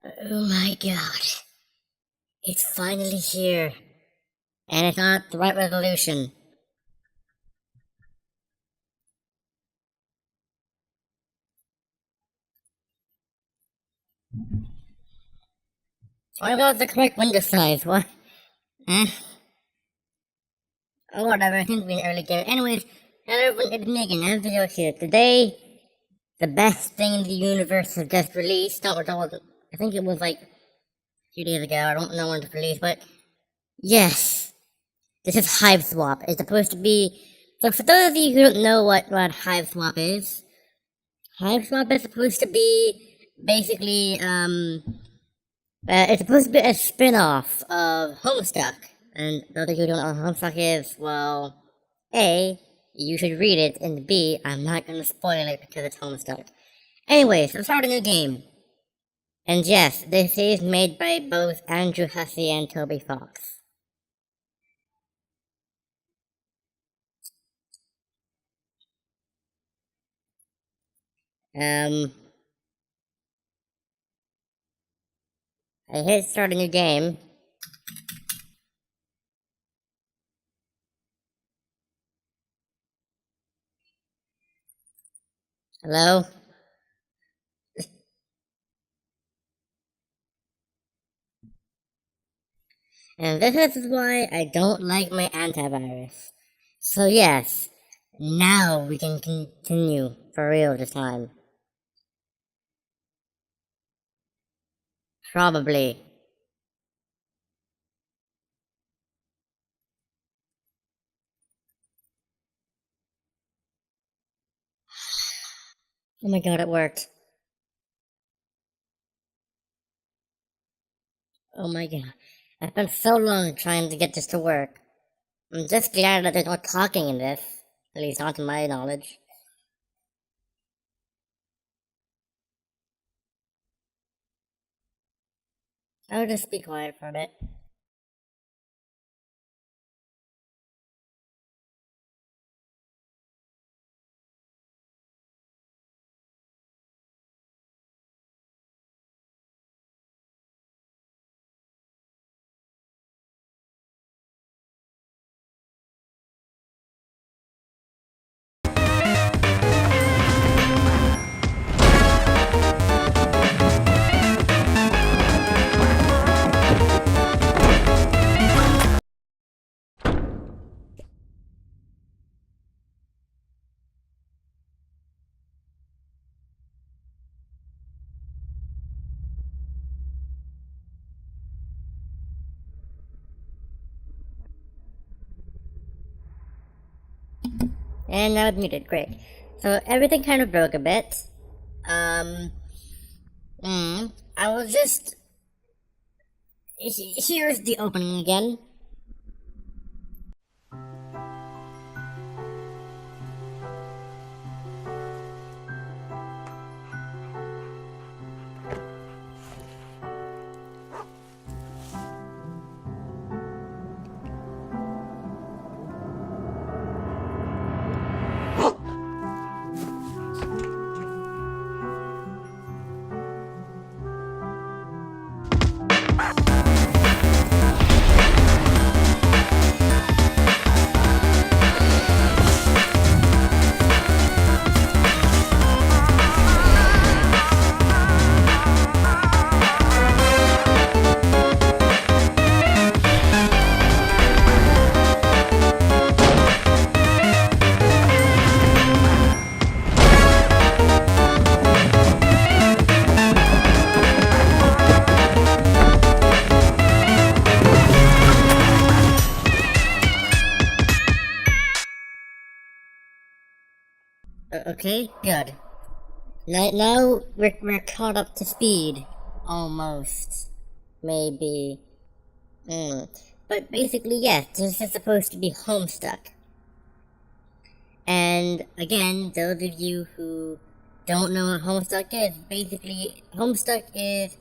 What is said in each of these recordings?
Oh my god. It's finally here. And it's not the right resolution. What about the correct window size? What? Eh? Oh, whatever. I think we're in early game. Anyways, hello everyone, it's Megan. I have a video here. Today, the best thing in the universe has just released. No, it wasn't. I think it was like a few days ago. I don't know when it's released, but yes. This is Hive Swap. It's supposed to be. So, for those of you who don't know what Hive Swap is, Hive Swap is supposed to be basically, it's supposed to be a spin off of Homestuck. And those of you who don't know what Homestuck is, well, A, you should read it, and B, I'm not gonna spoil it because it's Homestuck. Anyways, let's start a new game. And yes, this is made by both Andrew Hussey and Toby Fox. I hit start a new game. Hello? And this is why I don't like my antivirus. So yes, now we can continue for real this time. Probably. Oh my god, it worked. Oh my god. I spent so long trying to get this to work. I'm just glad that there's no talking in this. At least not to my knowledge. I'll just be quiet for a bit. And now it's muted, great. So everything kind of broke a bit. Um, I was just. Here's the opening again. Okay, good. Now we're caught up to speed. Almost. Maybe. But basically, yes, this is supposed to be Homestuck. And again, those of you who don't know what Homestuck is, basically, Homestuck is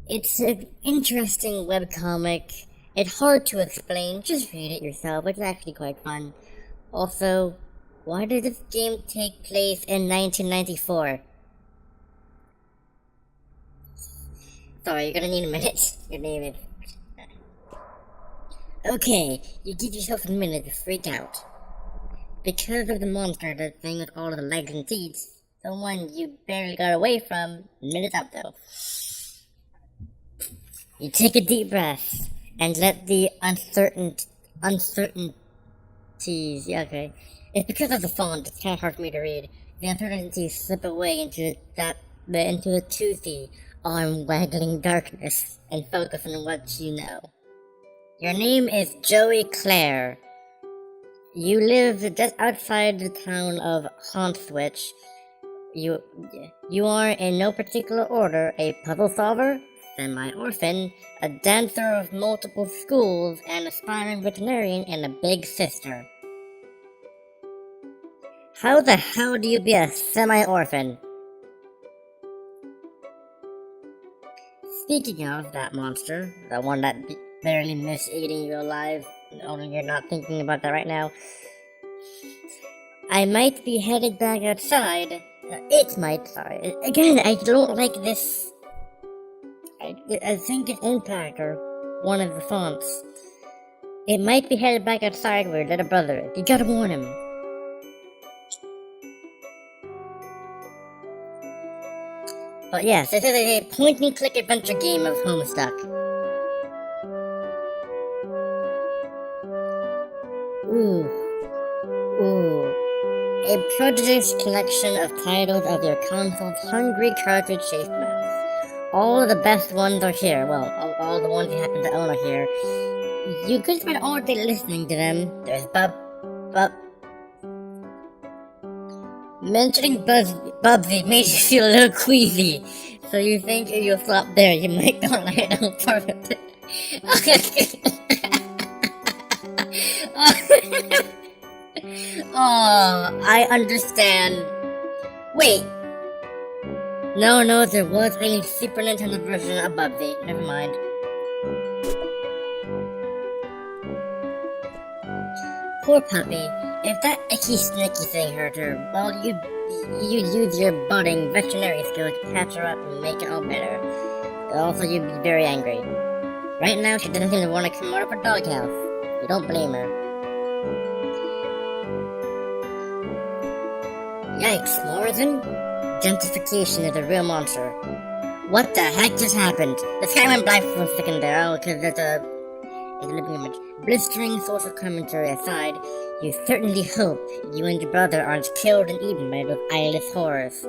it's an interesting webcomic. It's hard to explain, just read it yourself, it's actually quite fun. Also, why did this game take place in 1994? Sorry, you're gonna need a minute. You're gonna need it. Okay, you give yourself a minute to freak out. Because of the monster, the thing with all of the legs and teeth, the one you barely got away from, minute's up though. You take a deep breath and let the uncertainties, yeah, okay. It's because of the font, it's kind of hard for me to read. The uncertainties slip away into the toothy, arm-waggling darkness and focus on what you know. Your name is Joey Clare. You live just outside the town of Hauntwich. You are in no particular order a puzzle solver, semi-orphan, a dancer of multiple schools, an aspiring veterinarian, and a big sister. How the hell do you be a semi-orphan? Speaking of that monster, the one that barely missed eating you alive, only you're not thinking about that right now, I might be headed back outside. Sorry. Again, I don't like this. I think it's Impact or one of the fonts. It might be headed back outside with your little brother. You gotta warn him. But yes, this is a point-and-click adventure game of Homestuck. Ooh. A prodigious collection of titles of your console's hungry cartridge-shaped mouth. All of the best ones are here. Well, all the ones you happen to own are here. You could spend all day listening to them. There's Mentioning Bubsy made you feel a little queasy. So you think if you flop there, you might go lie down for a bit. Oh, I understand. Wait. No, there was a Super Nintendo version of Bubsy. Never mind. Poor puppy. If that icky snicky thing hurt her, well, you'd use your budding veterinary skills to patch her up and make it all better. Also, you'd be very angry. Right now, she doesn't seem to want to come out of her doghouse. You don't blame her. Yikes, Morrison? Gentrification is a real monster. What the heck just happened? The sky went black for a second there. Oh, because there's a living image. Blistering social commentary aside, you certainly hope you and your brother aren't killed and eaten by those eyeless horrors.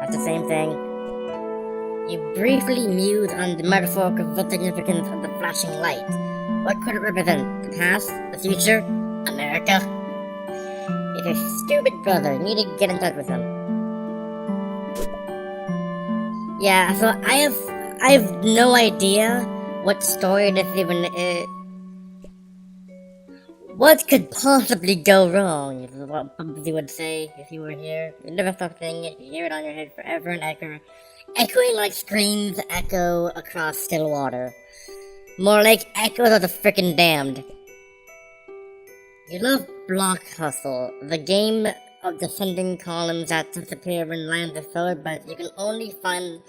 That's the same thing. You briefly muse on the metaphorical significance of the flashing light. What could it represent? The past? The future? America? It's your stupid brother. You need to get in touch with him. Yeah, so I have no idea what story this even is. What could possibly go wrong? Is what Bubsy would say if you were here. You never stop saying it. You hear it on your head forever and ever. Echoing like screams echo across still water. More like echoes of the frickin' damned. You love Block Hustle, the game of descending columns that disappear when lines are filled, but you can only find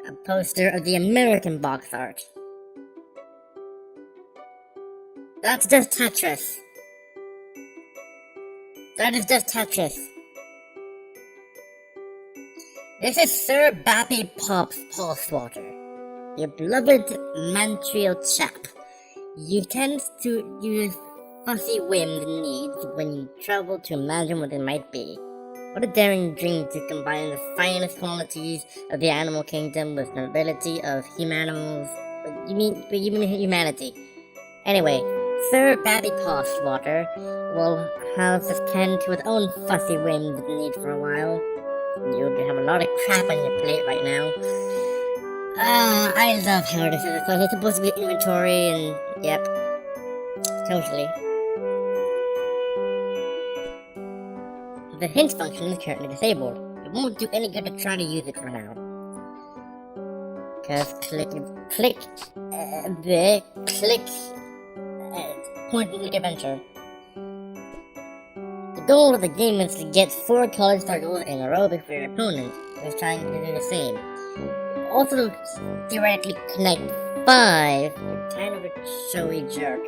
a poster of the American box art. That's just Tetris. That is just Tetris. This is Sir Bappy Pop's Pulsewater, your beloved Montreal chap. You tend to use fussy whims and needs when you travel to imagine what it might be. What a daring dream to combine the finest qualities of the animal kingdom with the nobility of humanimals. You mean humanity. Anyway, Sir Bappy Pulsewater will have to tend to his own fussy whims and needs for a while. You have a lot of crap on your plate right now. I love how this is. So it's supposed to be inventory and, yep. Totally. The hint function is currently disabled. It won't do any good to try to use it for now. Cause click, point-and-click adventure. The goal of the game is to get 4 colored circles in a row before your opponent, who is trying to do the same. also theoretically connect 5. You're kind of a showy jerk.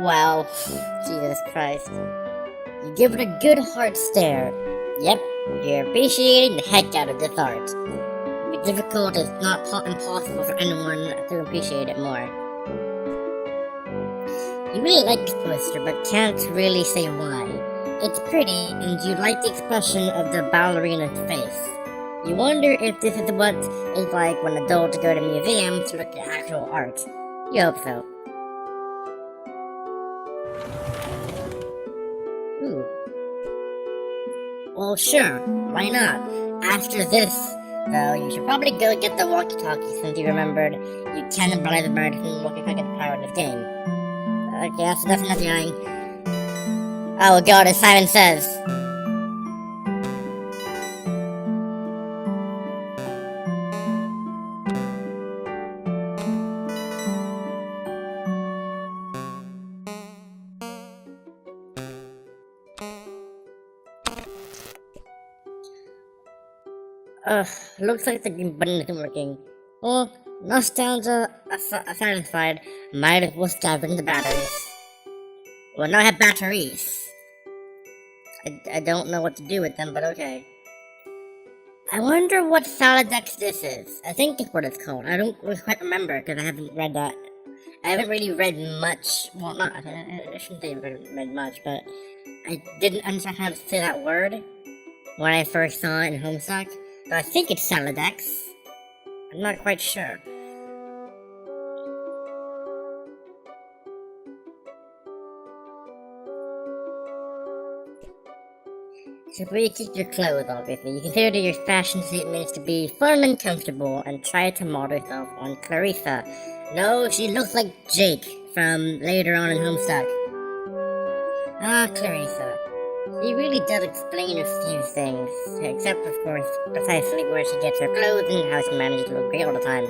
Wow, Jesus Christ. You give it a good hard stare. Yep, you're appreciating the heck out of this art. It'd be difficult, if not impossible for anyone to appreciate it more. You really like this poster, but can't really say why. It's pretty, and you like the expression of the ballerina's face. You wonder if this is what it's like when adults go to museums to look at actual art. You hope so. Ooh. Well, sure, why not? After this, though, you should probably go get the walkie-talkie since you remembered you can't buy the bird from the walkie-talkie power in this game. Okay, that's enough yelling. Oh god, as Simon says. Looks like the button isn't working. Well, nostalgia satisfied, might as well scavenge the batteries. Well, now I have batteries. I don't know what to do with them, but okay. I wonder what Saladex this is. I think it's what it's called. I don't quite remember, because I haven't read that. I haven't really read much. Well, not, I shouldn't say read much, but I didn't understand how to say that word when I first saw it in Homestuck. But I think it's Saladex. I'm not quite sure. So where you keep your clothes, obviously. You consider your fashion statements to be fun and comfortable, and try to model yourself on Clarissa. No, she looks like Jake from later on in Homestuck. Ah, Clarissa. She really does explain a few things, except of course, precisely where she gets her clothes and how she manages to look great all the time.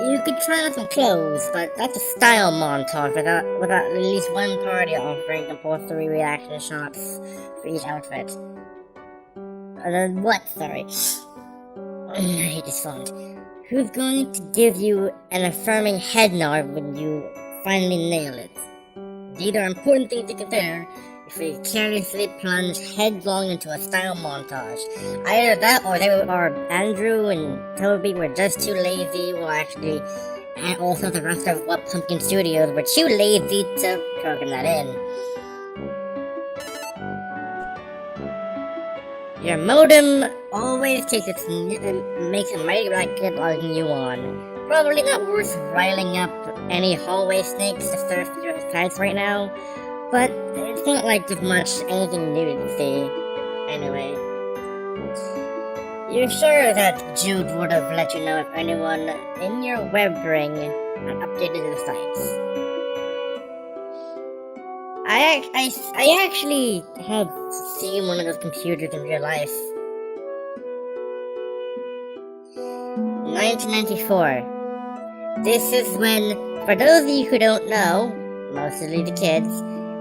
You could try on some clothes, but that's a style montage without at least one party offering compulsory reaction shots for each outfit. What? Sorry. I hate this font. Who's going to give you an affirming head nod when you finally nail it? These are important things to consider if we carelessly plunge headlong into a style montage. Either that or Andrew and Toby were just too lazy, well actually, and also the rest of What Pumpkin Studios were too lazy to program that in. Your modem always makes a mighty racket logging you on. Probably not worth riling up any hallway snakes to surf your sites right now, but it's not like there's much anything new to see. Anyway, you're sure that Jude would have let you know if anyone in your web ring had updated the sites. I actually have seen one of those computers in real life. 1994. This is when, for those of you who don't know, mostly the kids,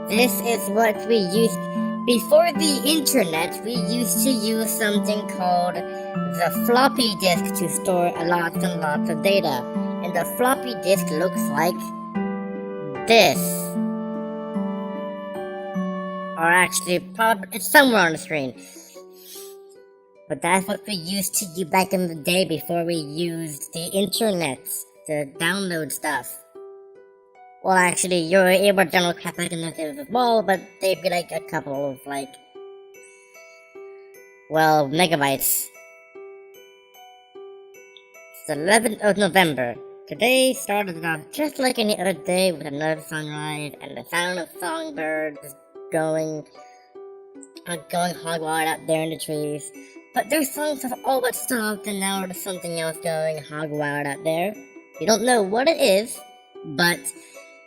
this is what we used, before the internet, we used to use something called the floppy disk to store lots and lots of data. And the floppy disk looks like this. Or actually, it's somewhere on the screen. But that's what we used to do back in the day before we used the internet to download stuff. Well, actually, you're able to download crap back in the day as well, but they'd be like a couple of, megabytes. It's the 11th of November. Today started off just like any other day with another sunrise and the sound of songbirds going hog wild out there in the trees. But their songs have all but stopped, and now there's something else going hog wild out there. You don't know what it is, but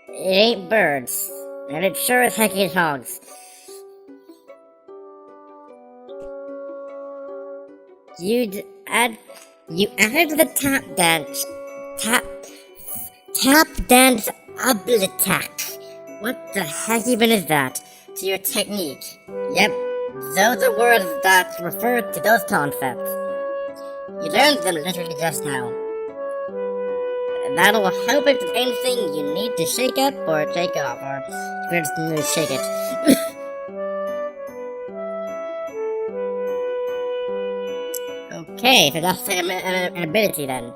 it ain't birds, and it sure as heck ain't hogs. You added the tap dance oblitak. What the heck even is that? to your technique. Yep, those are words that refer to those concepts. You learned them literally just now. That'll help if there's anything you need to shake up or take off, or you're just gonna shake it. Okay, so that's like an ability then.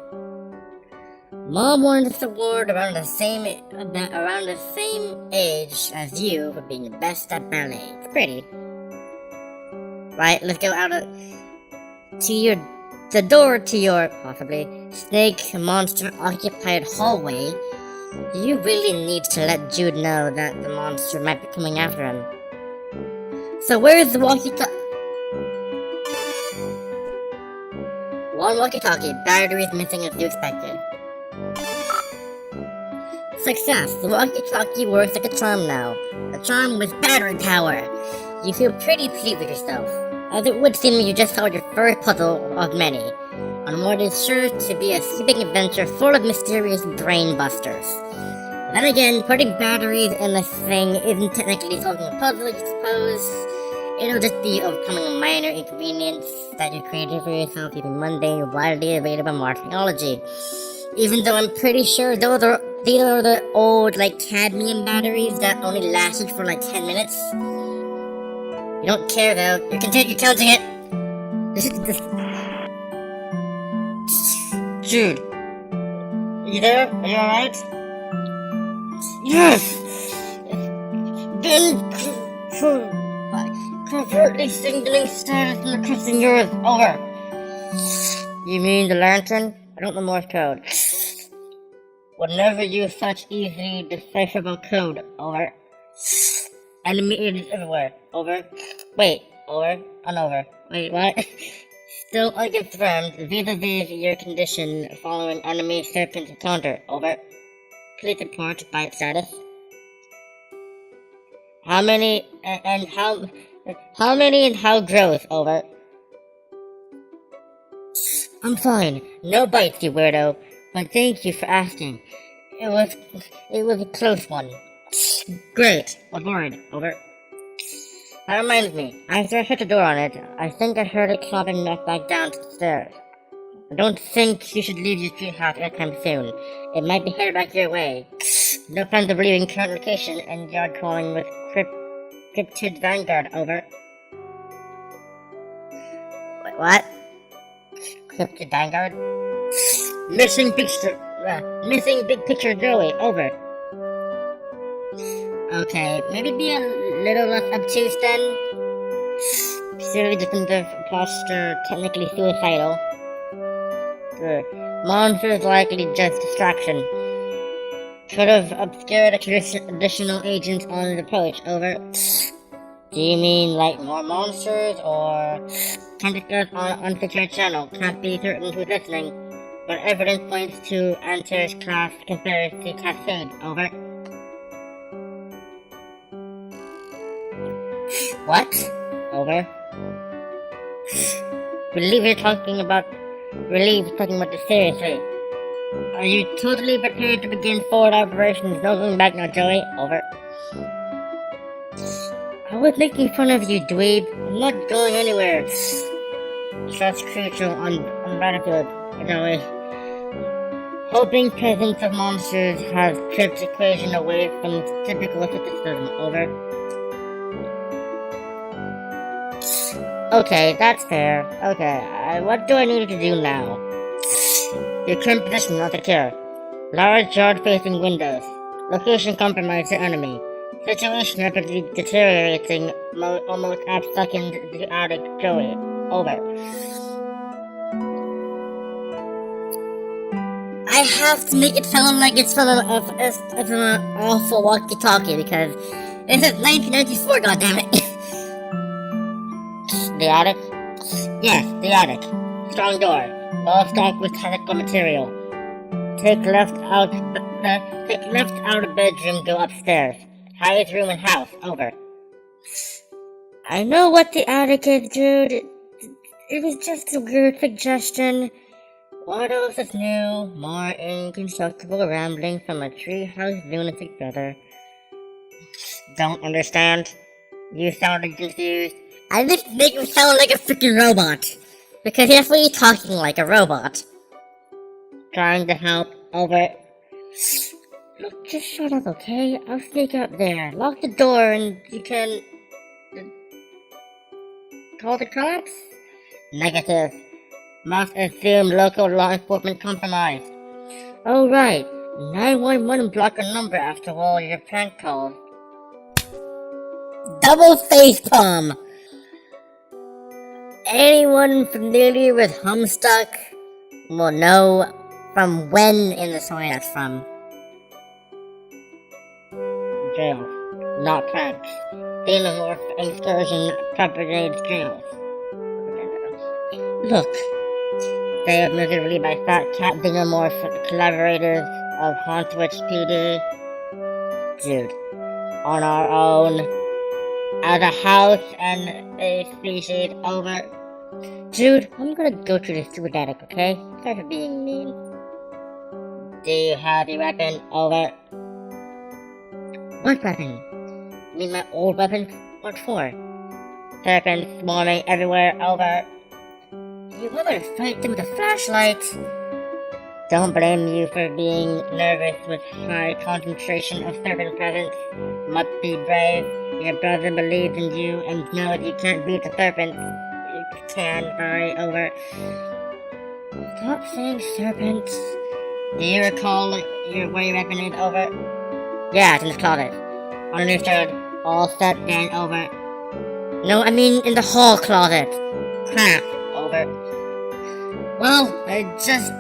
Mom wanted us to award around the same age as you for being the best at ballet. It's pretty. Right, let's go out of the door to your possibly snake monster occupied hallway. You really need to let Jude know that the monster might be coming after him. So where's the walkie-talkie? One walkie-talkie, batteries missing as you expected. Success! The walkie-talkie works like a charm now. A charm with battery power. You feel pretty pleased with yourself, as it would seem you just solved your first puzzle of many, on what is sure to be a sweeping adventure full of mysterious brain busters. Then again, putting batteries in this thing isn't technically solving a puzzle, I suppose. It'll just be overcoming a minor inconvenience that you created for yourself using mundane, widely available modern technology. Even though I'm pretty sure these are the old, like, cadmium batteries that only lasted for like 10 minutes. You don't care though, you're counting it. Jude, you there? Are you alright? Yes! Covertly signaling status in the crystal yours. Over. You mean the lantern? I don't know Morse code. Would never use such easily decipherable code. Over. Enemy agents everywhere. Over. Wait. Over. On over. Wait, what? Still unconfirmed. Vis-a-vis your condition following enemy serpent encounter. Over. Please report by status. How many and how gross? Over. I'm fine. No bites, you weirdo. But thank you for asking. It was a close one. Great. Was worried. Over. That reminds me. After I shut the door on it, I think I heard it clobbing back down to the stairs. I don't think you should leave your treehouse anytime soon. It might be headed back your way. No plans of leaving current location and yard calling with cryptid vanguard. Over. Wait, what? Cryptid vanguard? Missing big picture Joey. Over. Okay, maybe be a little less obtuse then. Purely defensive posture, technically suicidal. Monster is likely just distraction. Could have obscured additional agents on the approach. Over. Do you mean like more monsters or tentacles on unsecured channel? Can't be certain who's listening, but evidence points to Antare's class conspiracy cascade. Over. What? Over. Relieved talking about this seriously. Are you totally prepared to begin forward operations? No going back now, Joey. Over. I was making fun of you, dweeb. I'm not going anywhere. Trust crucial on battlefield, Joey. Hoping presence of monsters has tripped equation away from typical skepticism. Over. Okay, that's fair. Okay, what do I need to do now? Your current position not secure. Large yard-facing windows. Location compromised to enemy. Situation rapidly deteriorating. Almost stuck in the attic. Joey. Over. I have to make it sound like it's from an awful walkie-talkie because this is 1994. Goddammit. The attic? Yes, the attic. Strong door. Wall stocked with tactical material. Take left out of bedroom, go upstairs. Highest room in house. Over. I know what the attic is, Jude. It was just a weird suggestion. What else is new? More inconstructible rambling from a treehouse lunatic brother. Don't understand. You sounded confused. I didn't make him sound like a freaking robot. Because he's definitely talking like a robot. Trying to help over. Look, just shut up, okay? I'll sneak up there. Lock the door and you can... call the cops? Negative. Must assume local law enforcement compromised. Oh right. 911 block a number after all your prank calls. Double facepalm! Anyone familiar with Homestuck will know from when in the story that's from. Jails, not pranks. Xenomorph excursion perpetrates jails. Look, failed miserably by Fat Cat Xenomorph collaborators of Hauntwitch PD. Dude, on our own, as a house and a species, over. Dude, I'm gonna go to the sewer attic, okay? Sorry for being mean. Do you have your weapon? Over. What weapon? You mean my old weapon? What for? Serpents swarming everywhere, over. You wanna fight them with a flashlight? Don't blame you for being nervous with high concentration of serpent presence. Must be brave. Your brother believes in you and knows you can't beat the serpents. You can, over. Stop saying serpents. Do you recall where your weapon is, over? Yeah, it's in the closet. Understood. All set then, over. No, I mean in the hall closet. Crap, over. Well, I guess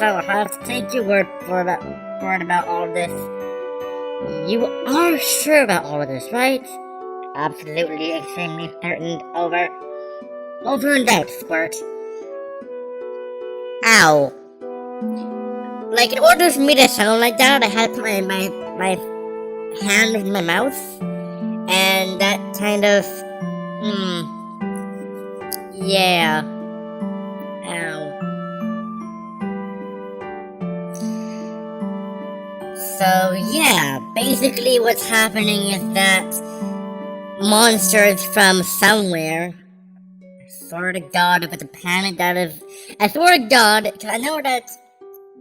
I'll have to take your word for it about all of this. You are sure about all of this, right? Absolutely, extremely certain, over. Over and out, Squirt. Ow. Like, in order for me to sound like that, I had to put my hand in my mouth. And that kind of... yeah. Ow. So, yeah, basically what's happening is that monsters from somewhere, I swear to God, if it's a planet that is, I swear to God, because I know that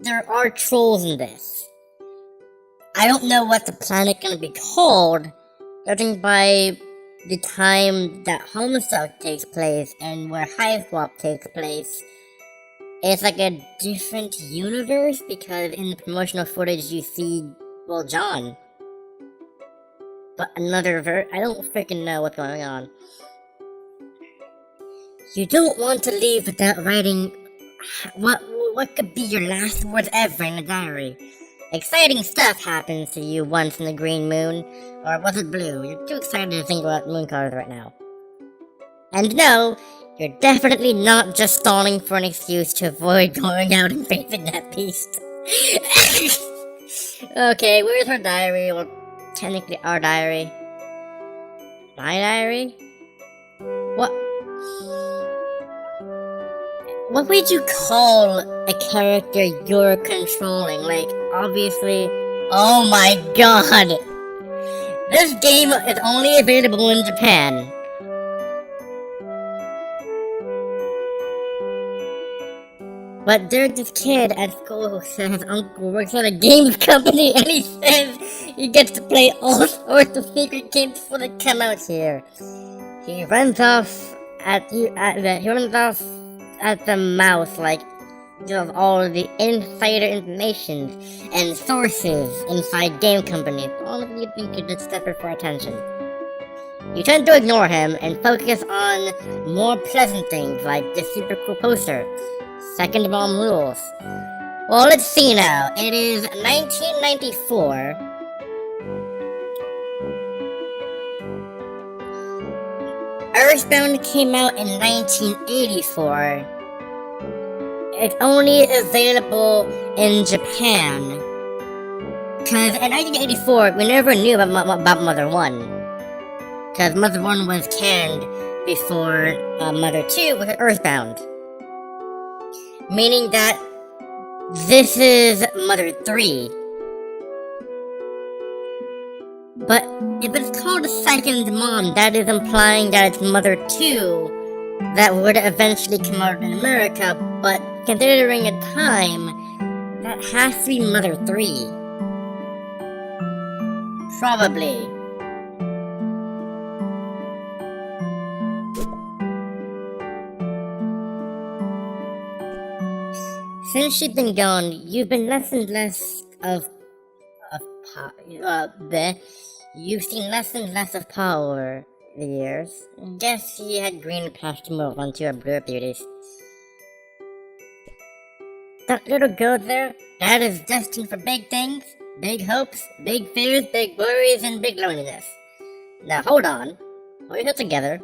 there are trolls in this. I don't know what the planet gonna be called, judging by the time that Homestuck takes place and where Hive takes place. It's like a different universe because in the promotional footage you see, well, John. But another I don't freaking know what's going on. You don't want to leave without writing what could be your last words ever in a diary. Exciting stuff happens to you once in the green moon, or was it blue? You're too excited to think about moon colors right now. And no, you're definitely not just stalling for an excuse to avoid going out and facing that beast. Okay, where's her diary? Well, technically our diary. My diary? What would you call a character you're controlling? Like, obviously... Oh my god! This game is only available in Japan. But there's this kid at school who says his uncle works at a games company and he says he gets to play all sorts of secret games before they come out here. He runs off at the mouth, like, of all of the insider information and sources inside game companies. All of you think you're just desperate for attention. You tend to ignore him and focus on more pleasant things like the super cool poster. Second bomb rules. Well, let's see now. It is 1994. Earthbound came out in 1984. It's only available in Japan. Because in 1984, we never knew about Mother 1. Because Mother 1 was canned before Mother 2 was Earthbound. Meaning that this is Mother 3. But if it's called a second mom, that is implying that it's mother 2 that would eventually come out in America, but considering a time, that has to be mother 3. Probably. Since she's been gone, you've been less and less of you've seen less and less of power the years. Guess you had green past to move on to your blue beauties. That little girl there, that is destined for big things, big hopes, big fears, big worries, and big loneliness. Now hold on, hold your head together.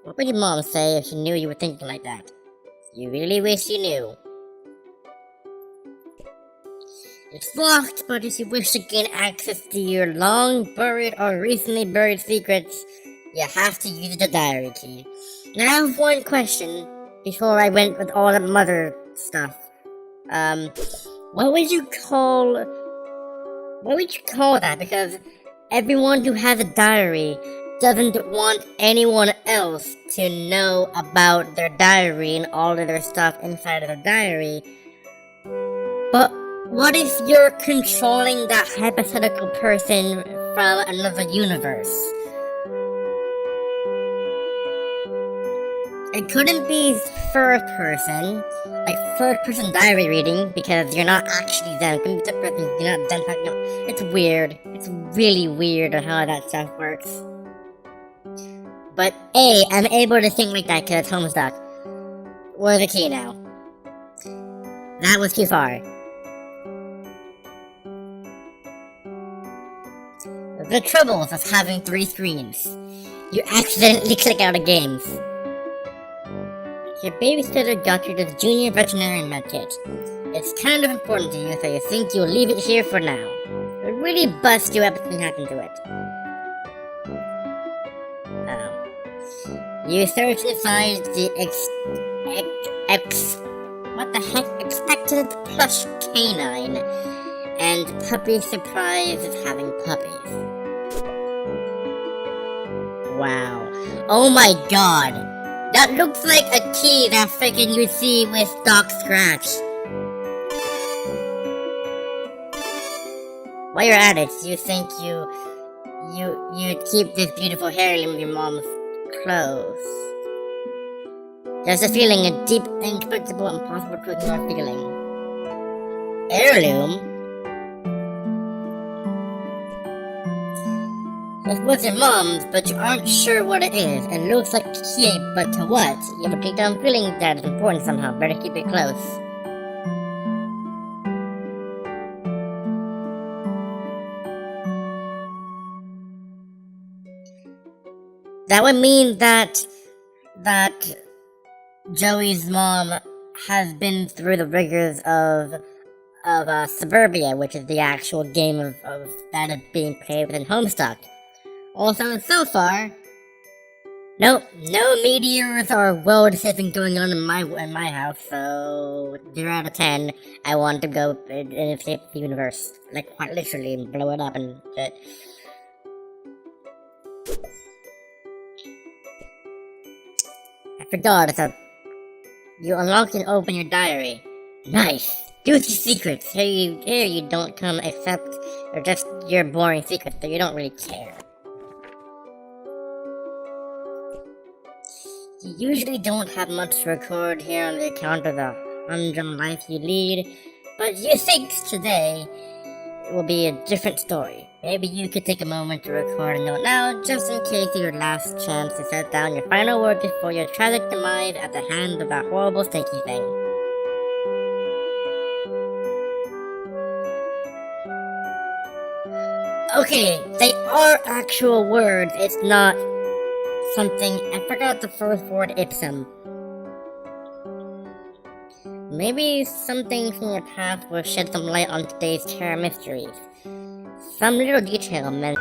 What would your mom say if she knew you were thinking like that? You really wish you knew. It's locked, but if you wish to gain access to your long buried or recently buried secrets, you have to use the diary key. Now I have one question before I went with all the mother stuff. What would you call that? Because everyone who has a diary doesn't want anyone else to know about their diary and all of their stuff inside of their diary. But what if you're controlling that hypothetical person from another universe? It couldn't be first person, like first person diary reading, because you're not actually them. It couldn't be third person, you're not them. It's weird. It's really weird how that stuff works. But A, I'm able to think like that because it's Homestuck. Where's the key now? That was too far. The troubles of having 3 screens. You accidentally click out of games. Your babysitter got you this junior veterinarian medkit. It's kind of important to you, so you think you'll leave it here for now. It would really bust you up if something happened to it. You search inside the expected plush canine, and puppy surprise is having puppies. Wow. Oh my god. That looks like a key that freaking you see with Doc Scratch. While you're at it, you think you'd keep this beautiful heirloom of your mom's clothes. There's a feeling, a deep, inexplicable, impossible truth in your feeling. Heirloom? It was your mom's, but you aren't sure what it is. It looks like a key, but to what? You have a deep down feeling that it's important somehow. Better keep it close. That would mean that Joey's mom has been through the rigors of Suburbia, which is the actual game of that is being played within Homestuck. Also, so far, no meteors or world shifting going on in my house. So 0 out of 10. I want to go and escape the universe, like quite literally, and blow it up and shit. I forgot. You unlock and open your diary. Nice. Juicy secrets. Here you don't come except they're just your boring secrets that you don't really care. You usually don't have much to record here on the account of the humdrum life you lead, but you think today it will be a different story. Maybe you could take a moment to record a note now, just in case your last chance to set down your final word before your tragic demise at the hands of that horrible stinky thing. Okay, they are actual words, it's not something, I forgot the first word, ipsum. Maybe something from your past will shed some light on today's terror mysteries. Some little detail meant